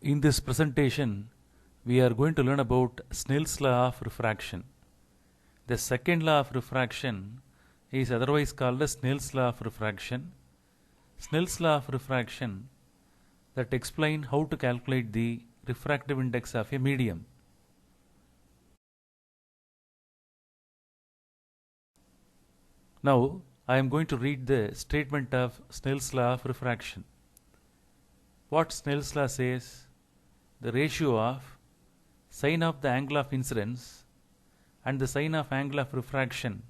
In this presentation, we are going to learn about Snell's law of refraction. The second law of refraction is otherwise called as Snell's law of refraction. Snell's law of refraction that explain how to calculate the refractive index of a medium. Now, I am going to read the statement of Snell's law of refraction. What Snell's law says, the ratio of sine of the angle of incidence and the sine of angle of refraction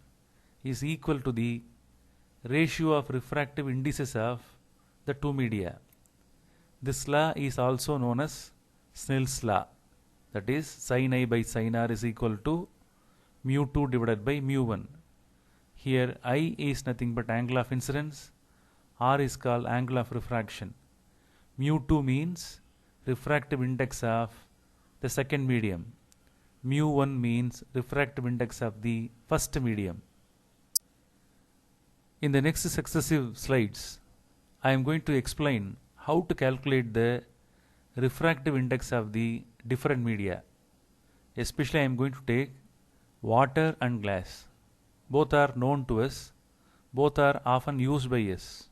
is equal to the ratio of refractive indices of the two media. This law is also known as Snell's law, that is sin I by sin r is equal to mu2 divided by mu1. Here I is nothing but angle of incidence, r is called angle of refraction. Mu2 means refractive index of the second medium. Mu1 means refractive index of the first medium. In the next successive slides, I am going to explain how to calculate the refractive index of the different media. Especially I am going to take water and glass. Both are known to us. Both are often used by us.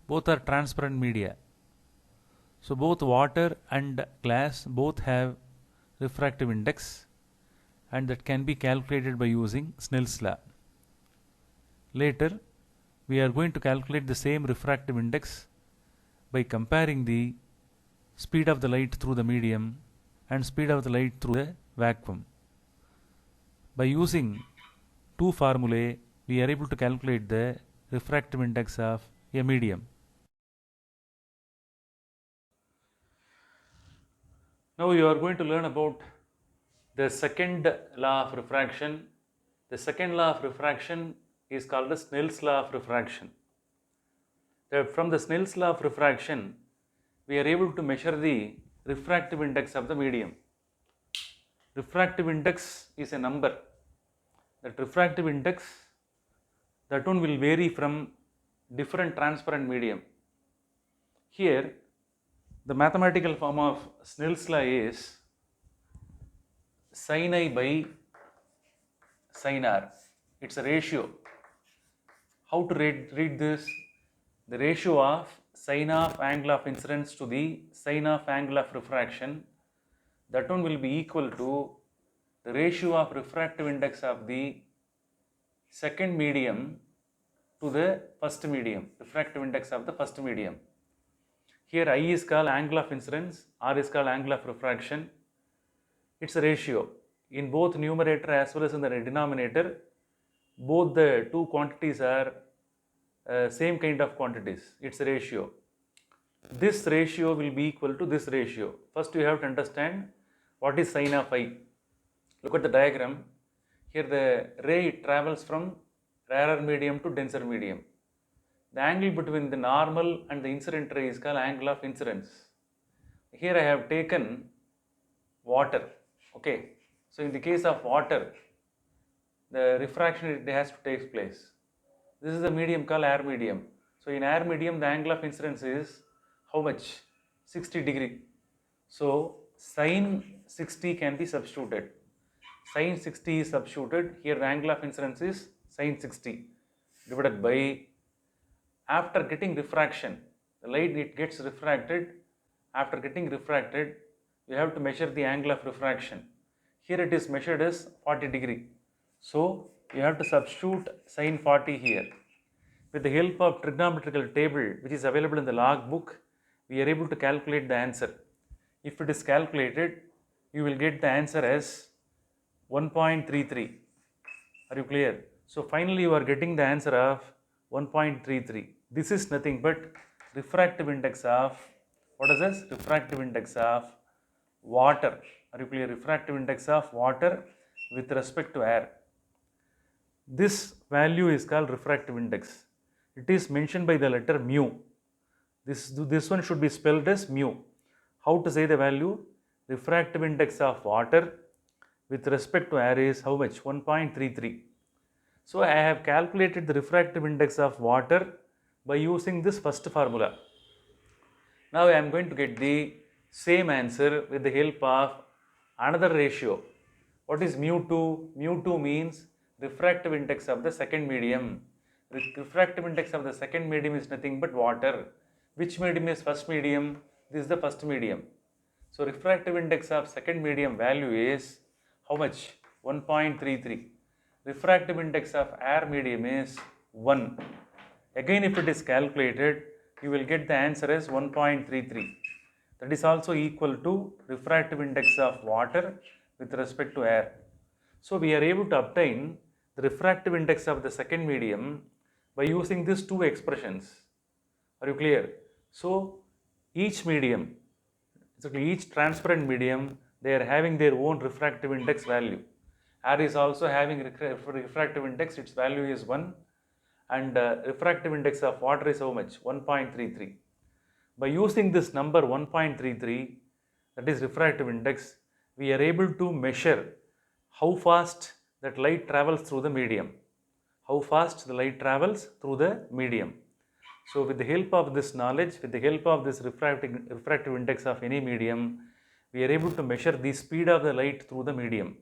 Both are transparent media. So both water and glass both have refractive index, and that can be calculated by using Snell's law. Later, we are going to calculate the same refractive index by comparing the speed of the light through the medium and speed of the light through the vacuum. By using two formulae, we are able to calculate the refractive index of a medium. Now you are going to learn about the second law of refraction. The second law of refraction is called the Snell's law of refraction. From the Snell's law of refraction, we are able to measure the refractive index of the medium. Refractive index is a number. That refractive index, that one will vary from different transparent medium. Here, the mathematical form of Snell's law is sin I by sin r. It's a ratio. How to read this? The ratio of sine of angle of incidence to the sine of angle of refraction, that one will be equal to the ratio of refractive index of the second medium to the first medium, refractive index of the first medium. Here I is called angle of incidence, r is called angle of refraction. It's a ratio. In both numerator as well as in the denominator, both the two quantities are same kind of quantities. It's a ratio. This ratio will be equal to this ratio. First you have to understand what is sine of I. Look at the diagram. Here the ray travels from rarer medium to denser medium. The angle between the normal and the incident ray is called angle of incidence. Here I have taken water. Okay. So in the case of water, the refraction it has to take place. This is a medium called air medium. So in air medium, the angle of incidence is how much? 60 degree. So sine 60 can be substituted. Sine 60 is substituted. Here the angle of incidence is sine 60 divided by, after getting refraction, the light it gets refracted. After getting refracted, you have to measure the angle of refraction. Here it is measured as 40 degree. So you have to substitute sine 40 here. With the help of trigonometrical table which is available in the log book, we are able to calculate the answer. If it is calculated, you will get the answer as 1.33. Are you clear? So finally you are getting the answer of 1.33. This is nothing but refractive index of, what is this? Refractive index of water. Are you clear? Refractive index of water with respect to air. This value is called refractive index. It is mentioned by the letter mu. This one should be spelled as mu. How to say the value? Refractive index of water with respect to air is how much? 1.33. So I have calculated the refractive index of water by using this first formula. Now I am going to get the Same answer with the help of another ratio. What is mu 2? Mu 2 means refractive index of the second medium. Refractive index of the second medium is nothing but water. Which medium is first medium? This is the first medium. So refractive index of second medium value is how much? 1.33. Refractive index of air medium is 1. Again, if it is calculated, you will get the answer as 1.33. That is also equal to refractive index of water with respect to air. So we are able to obtain the refractive index of the second medium by using these two expressions. Are you clear? So each medium, each transparent medium, they are having their own refractive index value. Air is also having refractive index, its value is 1, and refractive index of water is how much? 1.33. By using this number 1.33, that is refractive index, we are able to measure how fast that light travels through the medium. How fast the light travels through the medium. So with the help of this knowledge, with the help of this refractive index of any medium, we are able to measure the speed of the light through the medium.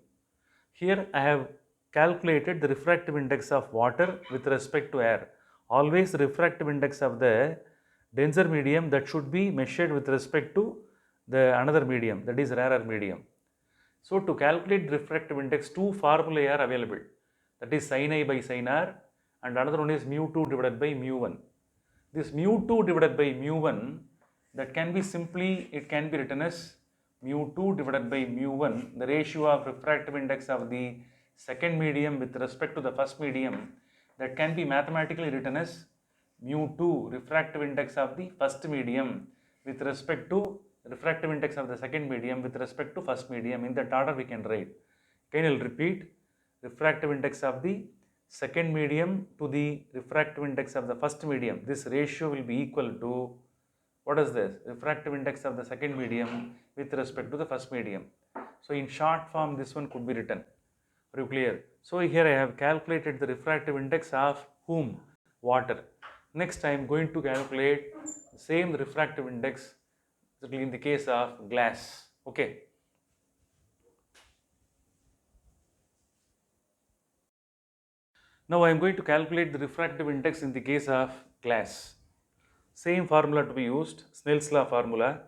Here I have calculated the refractive index of water with respect to air. Always the refractive index of the denser medium that should be measured with respect to the another medium, that is rarer medium. So to calculate the refractive index, two formulae are available. That is sin I by sin r, and another one is mu 2 divided by mu 1. This mu 2 divided by mu 1, that can be simply, it can be written as mu 2 divided by mu 1, the ratio of refractive index of the second medium with respect to the first medium, that can be mathematically written as mu 2 refractive index of the first medium with respect to refractive index of the second medium with respect to first medium. In that order we can write. Again I will repeat, refractive index of the second medium to the refractive index of the first medium. This ratio will be equal to, what is this? Refractive index of the second medium with respect to the first medium. So in short form this one could be written. Are you clear? So here I have calculated the refractive index of whom? Water. Next I am going to calculate the same refractive index in the case of glass. Okay. Now I am going to calculate the refractive index in the case of glass. Same formula to be used, Snell's law formula.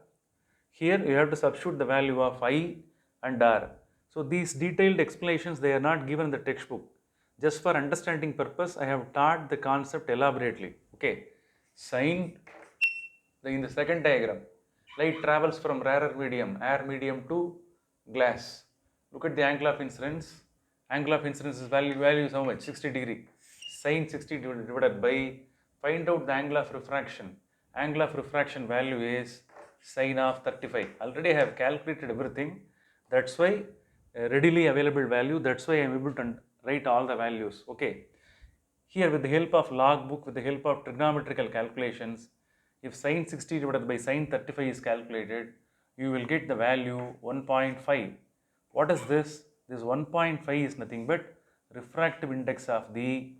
Here you have to substitute the value of I and R. So these detailed explanations, they are not given in the textbook. Just for understanding purpose, I have taught the concept elaborately. Okay. Sin, in the second diagram, light travels from rarer medium, air medium to glass. Look at the angle of incidence. Angle of incidence is value is how much? 60 degree. Sin 60 divided by, find out the angle of refraction. Angle of refraction value is sin of 35. Already I have calculated everything. That's why readily available value. That's why I am able to write all the values. Okay. Here with the help of logbook, with the help of trigonometrical calculations, if sin 60 divided by sin 35 is calculated, you will get the value 1.5. What is this? This 1.5 is nothing but refractive index of the,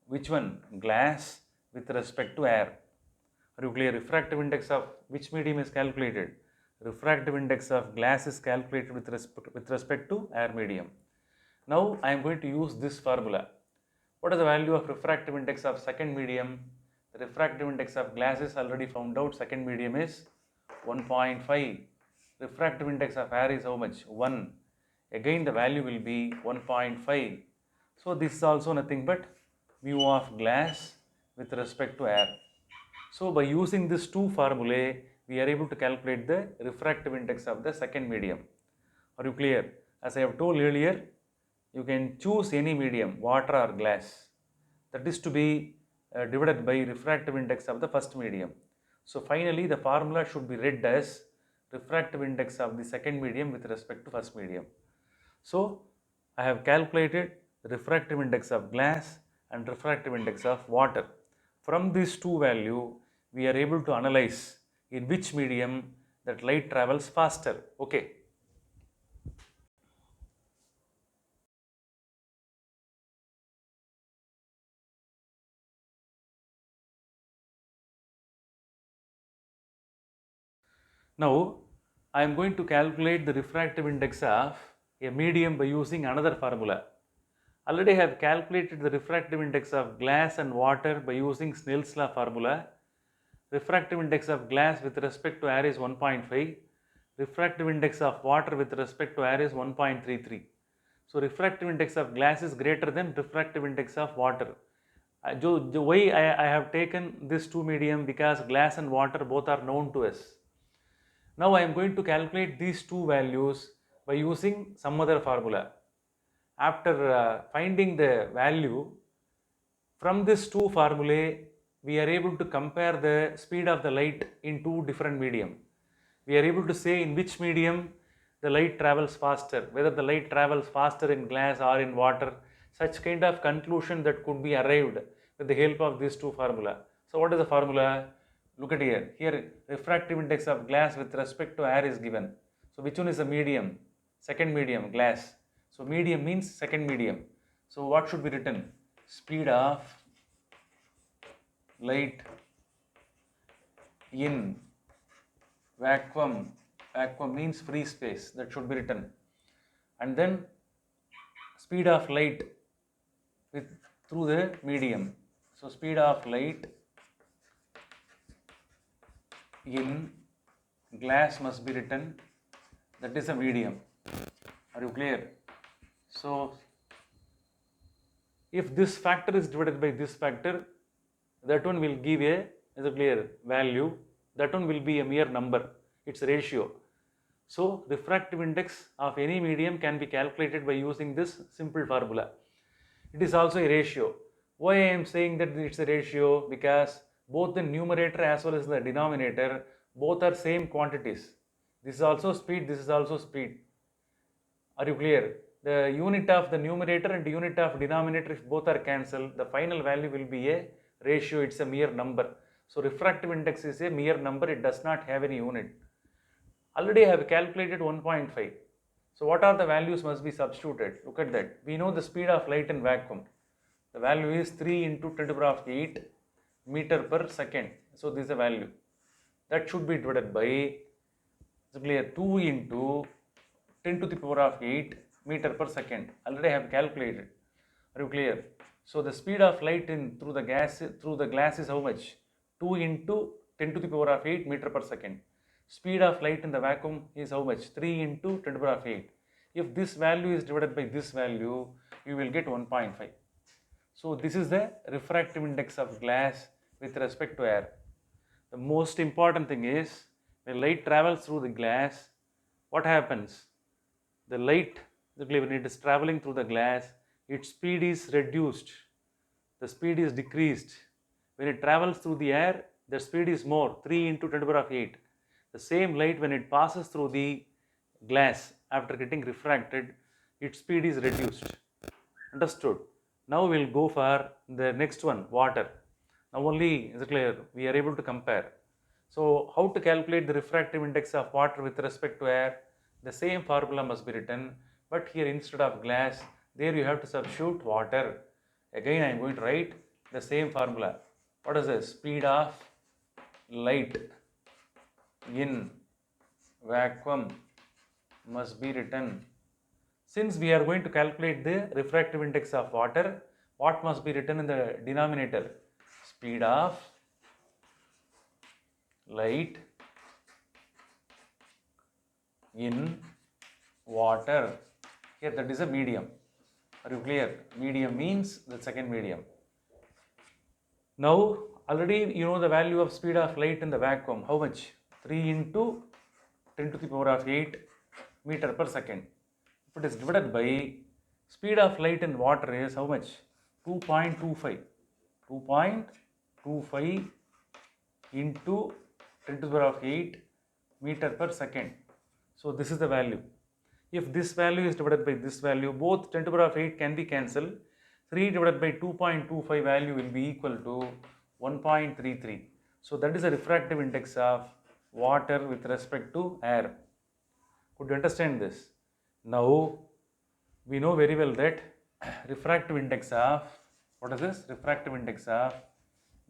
which one? Glass with respect to air. Are you clear? Refractive index of which medium is calculated? Refractive index of glass is calculated with respect to air medium. Now I am going to use this formula. What is the value of refractive index of second medium? The refractive index of glass is already found out. Second medium is 1.5. Refractive index of air is how much? 1. Again the value will be 1.5. So this is also nothing but mu of glass with respect to air. So by using these two formulae, we are able to calculate the refractive index of the second medium. Are you clear? As I have told earlier, you can choose any medium, water or glass. That is to be divided by refractive index of the first medium. So finally the formula should be read as refractive index of the second medium with respect to first medium. So I have calculated the refractive index of glass and refractive index of water. From these two values, we are able to analyze in which medium that light travels faster. Okay. Now I am going to calculate the refractive index of a medium by using another formula. Already I have calculated the refractive index of glass and water by using Snell's law formula. Refractive index of glass with respect to air is 1.5. Refractive index of water with respect to air is 1.33. So refractive index of glass is greater than refractive index of water. Why I have taken this two medium? Because glass and water both are known to us. Now I am going to calculate these two values by using some other formula. After finding the value, from this two formulae, we are able to compare the speed of the light in two different medium. We are able to say in which medium the light travels faster, whether the light travels faster in glass or in water. Such kind of conclusion that could be arrived with the help of these two formula. So what is the formula? Look at here. Here refractive index of glass with respect to air is given. So which one is the medium? Second medium, glass. So medium means second medium. So what should be written? Speed of light in vacuum. Vacuum means free space. That should be written. And then speed of light through the medium. So speed of light in glass must be written. That is a medium. Are you clear? So if this factor is divided by this factor, that one will give a clear value. That one will be a mere number. It's a ratio. So refractive index of any medium can be calculated by using this simple formula. It is also a ratio. Why I am saying that it's a ratio? Because both the numerator as well as the denominator, both are same quantities. This is also speed, this is also speed. Are you clear? The unit of the numerator and the unit of denominator, if both are cancelled, the final value will be a ratio. It's a mere number. So refractive index is a mere number. It does not have any unit. Already I have calculated 1.5. So what are the values must be substituted? Look at that. We know the speed of light in vacuum. The value is 3 into 10 to the power of 8 meter per second. So this is the value. That should be divided by 2 into 10 to the power of 8 meter per second. Already I have calculated. Are you clear? So the speed of light through the glass is how much? 2 into 10 to the power of 8 meter per second. Speed of light in the vacuum is how much? 3 into 10 to the power of 8. If this value is divided by this value, you will get 1.5. So this is the refractive index of glass with respect to air. The most important thing is, when light travels through the glass, what happens? The light, when it is traveling through the glass, its speed is reduced. The speed is decreased. When it travels through the air, the speed is more, 3 into 10 to the power of 8. The same light, when it passes through the glass after getting refracted, its speed is reduced. Understood? Now we will go for the next one, water. Now only is it clear we are able to compare. So how to calculate the refractive index of water with respect to air? The same formula must be written, but here instead of glass, there you have to substitute water. Again I am going to write the same formula. What is the speed of light in vacuum must be written. Since we are going to calculate the refractive index of water, what must be written in the denominator? Speed of light in water. Here that is a medium. Are you clear? Medium means the second medium. Now already you know the value of speed of light in the vacuum. How much? 3 into 10 to the power of 8 meter per second. If it is divided by speed of light in water is how much? 2.25. 2.25 into 10 to the power of 8 meter per second. So this is the value. If this value is divided by this value, both 10 to the power of 8 can be cancelled. 3 divided by 2.25 value will be equal to 1.33. So that is the refractive index of water with respect to air. Could you understand this? Now we know very well that refractive index of, what is this? Refractive index of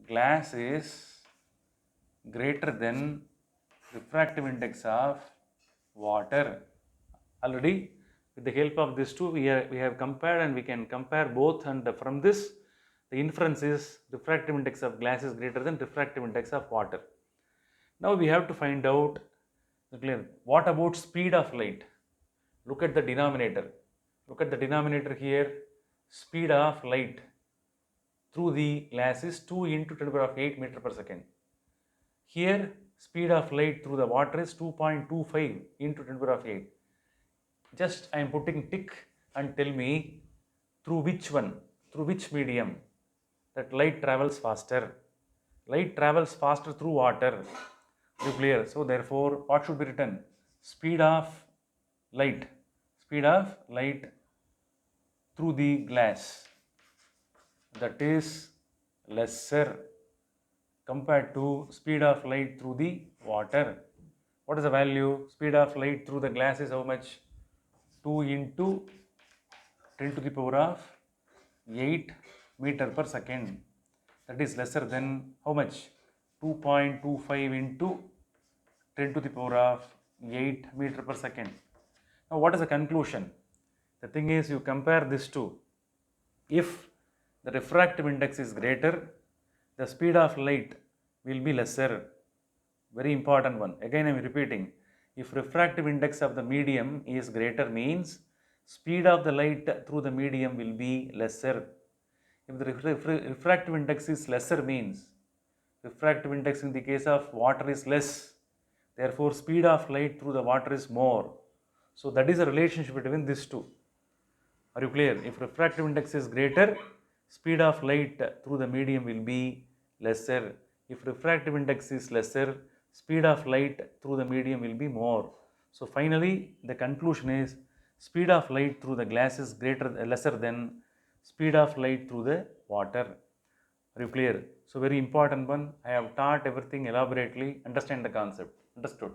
glass is greater than refractive index of water. Already with the help of these two we have compared, and we can compare both, and from this the inference is refractive index of glass is greater than refractive index of water. Now we have to find out, what about speed of light? Look at the denominator. Look at the denominator here. Speed of light through the glass is 2 into 10 to the power of 8 meter per second. Here speed of light through the water is 2.25 into 10 to the power of 8. Just I am putting tick and tell me through which one, through which medium that light travels faster. Light travels faster through water. Are you clear? So therefore what should be written? Speed of light through the glass, that is lesser compared to speed of light through the water. What is the value? Speed of light through the glass is how much? 2 into 10 to the power of 8 meter per second. That is lesser than how much? 2.25 into 10 to the power of 8 meter per second. Now what is the conclusion? The thing is, you compare these two. If the refractive index is greater, the speed of light will be lesser. Very important one. Again I am repeating. If refractive index of the medium is greater means speed of the light through the medium will be lesser. If the refractive index is lesser means refractive index in the case of water is less. Therefore speed of light through the water is more. So that is the relationship between these two. Are you clear? If refractive index is greater, speed of light through the medium will be lesser. If refractive index is lesser, speed of light through the medium will be more. So finally the conclusion is speed of light through the glass is lesser than speed of light through the water. Are you clear? So very important one. I have taught everything elaborately. Understand the concept. Understood?